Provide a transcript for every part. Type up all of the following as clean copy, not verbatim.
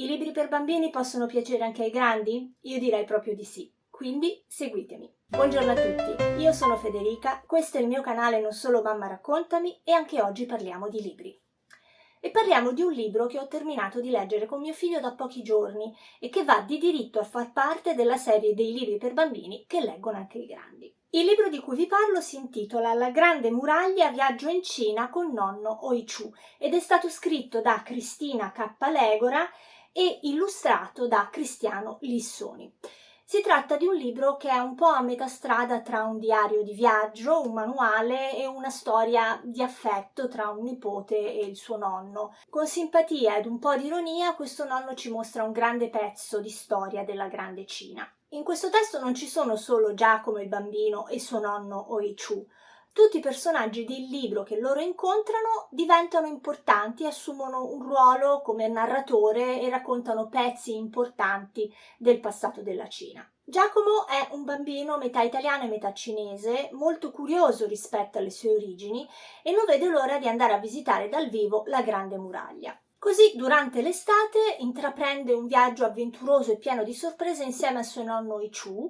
I libri per bambini possono piacere anche ai grandi? Io direi proprio di sì. Quindi seguitemi. Buongiorno a tutti, io sono Federica, questo è il mio canale Non Solo Mamma Raccontami e anche oggi parliamo di libri. E parliamo di un libro che ho terminato di leggere con mio figlio da pochi giorni e che va di diritto a far parte della serie dei libri per bambini che leggono anche i grandi. Il libro di cui vi parlo si intitola La Grande Muraglia, viaggio in Cina con nonno Oichu ed è stato scritto da Cristina K. Legora e illustrato da Cristiano Lissoni. Si tratta di un libro che è un po' a metà strada tra un diario di viaggio, un manuale e una storia di affetto tra un nipote e il suo nonno. Con simpatia ed un po' di ironia, questo nonno ci mostra un grande pezzo di storia della grande Cina. In questo testo non ci sono solo Giacomo il bambino e suo nonno Oichu. Tutti i personaggi del libro che loro incontrano diventano importanti, assumono un ruolo come narratore e raccontano pezzi importanti del passato della Cina. Giacomo è un bambino metà italiano e metà cinese, molto curioso rispetto alle sue origini e non vede l'ora di andare a visitare dal vivo la Grande Muraglia. Così, durante l'estate, intraprende un viaggio avventuroso e pieno di sorprese insieme a suo nonno Oichu,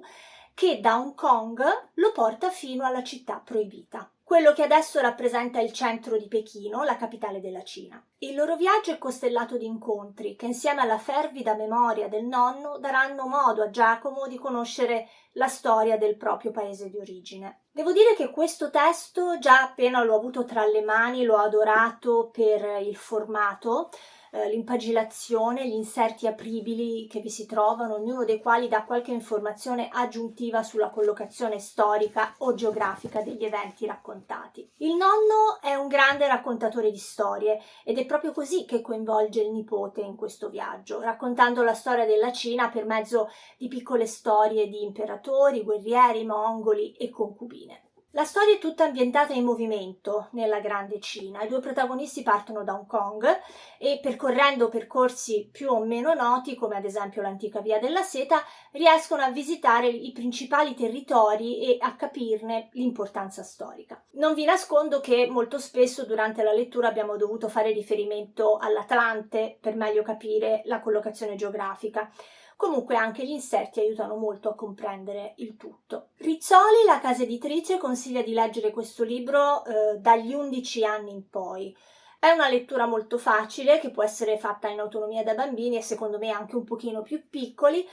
che da Hong Kong lo porta fino alla città proibita, quello che adesso rappresenta il centro di Pechino, la capitale della Cina. Il loro viaggio è costellato di incontri che insieme alla fervida memoria del nonno daranno modo a Giacomo di conoscere la storia del proprio paese di origine. Devo dire che questo testo, già appena l'ho avuto tra le mani, l'ho adorato per il formato, l'impaginazione, gli inserti apribili che vi si trovano, ognuno dei quali dà qualche informazione aggiuntiva sulla collocazione storica o geografica degli eventi raccontati. Il nonno è un grande raccontatore di storie ed è proprio così che coinvolge il nipote in questo viaggio, raccontando la storia della Cina per mezzo di piccole storie di imperatori, guerrieri, mongoli e concubine. La storia è tutta ambientata in movimento nella grande Cina. I due protagonisti partono da Hong Kong e percorrendo percorsi più o meno noti, come ad esempio l'antica Via della Seta, riescono a visitare i principali territori e a capirne l'importanza storica. Non vi nascondo che molto spesso durante la lettura abbiamo dovuto fare riferimento all'Atlante per meglio capire la collocazione geografica. Comunque anche gli inserti aiutano molto a comprendere il tutto. Rizzoli, la casa editrice, consiglia di leggere questo libro dagli 11 anni in poi. È una lettura molto facile che può essere fatta in autonomia da bambini e secondo me anche un pochino più piccoli,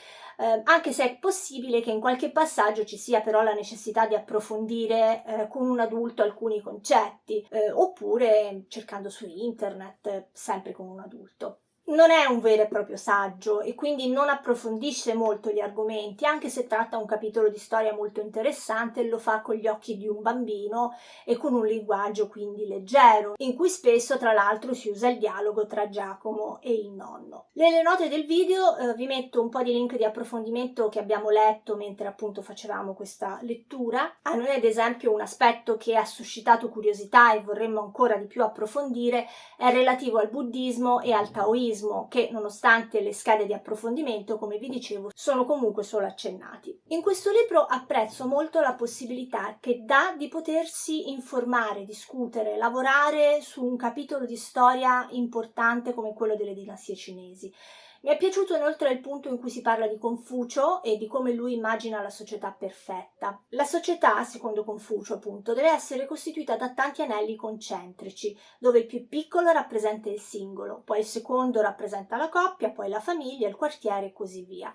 anche se è possibile che in qualche passaggio ci sia però la necessità di approfondire con un adulto alcuni concetti, oppure cercando su internet, sempre con un adulto. Non è un vero e proprio saggio e quindi non approfondisce molto gli argomenti, anche se tratta un capitolo di storia molto interessante, lo fa con gli occhi di un bambino e con un linguaggio quindi leggero, in cui spesso tra l'altro si usa il dialogo tra Giacomo e il nonno. Nelle note del video vi metto un po' di link di approfondimento che abbiamo letto mentre appunto facevamo questa lettura. A noi ad esempio un aspetto che ha suscitato curiosità e vorremmo ancora di più approfondire è relativo al buddismo e al taoismo, che nonostante le schede di approfondimento, come vi dicevo, sono comunque solo accennati. In questo libro apprezzo molto la possibilità che dà di potersi informare, discutere, lavorare su un capitolo di storia importante come quello delle dinastie cinesi. Mi è piaciuto inoltre il punto in cui si parla di Confucio e di come lui immagina la società perfetta. La società, secondo Confucio appunto, deve essere costituita da tanti anelli concentrici, dove il più piccolo rappresenta il singolo, poi il secondo rappresenta la coppia, poi la famiglia, il quartiere e così via.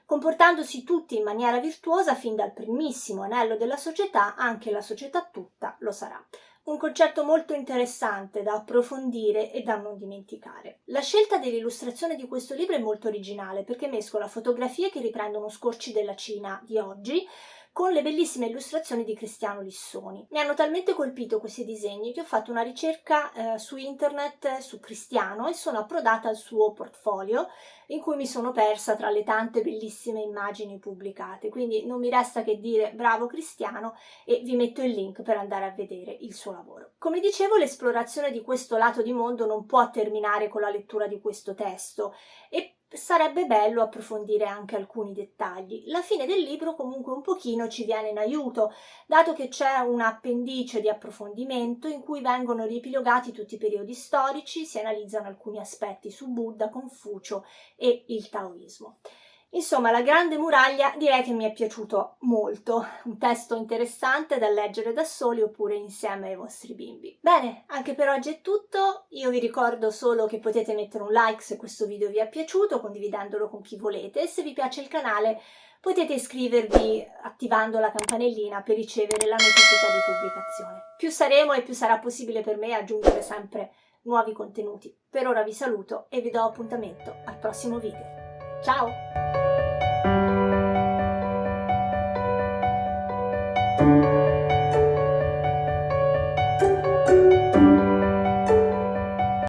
Comportandosi tutti in maniera virtuosa fin dal primissimo anello della società, anche la società tutta lo sarà. Un concetto molto interessante da approfondire e da non dimenticare. La scelta dell'illustrazione di questo libro è molto originale perché mescola fotografie che riprendono scorci della Cina di oggi con le bellissime illustrazioni di Cristiano Lissoni. Mi hanno talmente colpito questi disegni che ho fatto una ricerca su internet su Cristiano e sono approdata al suo portfolio in cui mi sono persa tra le tante bellissime immagini pubblicate, quindi non mi resta che dire bravo Cristiano e vi metto il link per andare a vedere il suo lavoro. Come dicevo, l'esplorazione di questo lato di mondo non può terminare con la lettura di questo testo e sarebbe bello approfondire anche alcuni dettagli. La fine del libro comunque un pochino ci viene in aiuto, dato che c'è un appendice di approfondimento in cui vengono riepilogati tutti i periodi storici, si analizzano alcuni aspetti su Buddha, Confucio e il Taoismo. Insomma, La Grande Muraglia direi che mi è piaciuto molto, un testo interessante da leggere da soli oppure insieme ai vostri bimbi. Bene, anche per oggi è tutto, io vi ricordo solo che potete mettere un like se questo video vi è piaciuto, condividendolo con chi volete, e se vi piace il canale potete iscrivervi attivando la campanellina per ricevere la notifica di pubblicazione. Più saremo e più sarà possibile per me aggiungere sempre nuovi contenuti. Per ora vi saluto e vi do appuntamento al prossimo video. Ciao!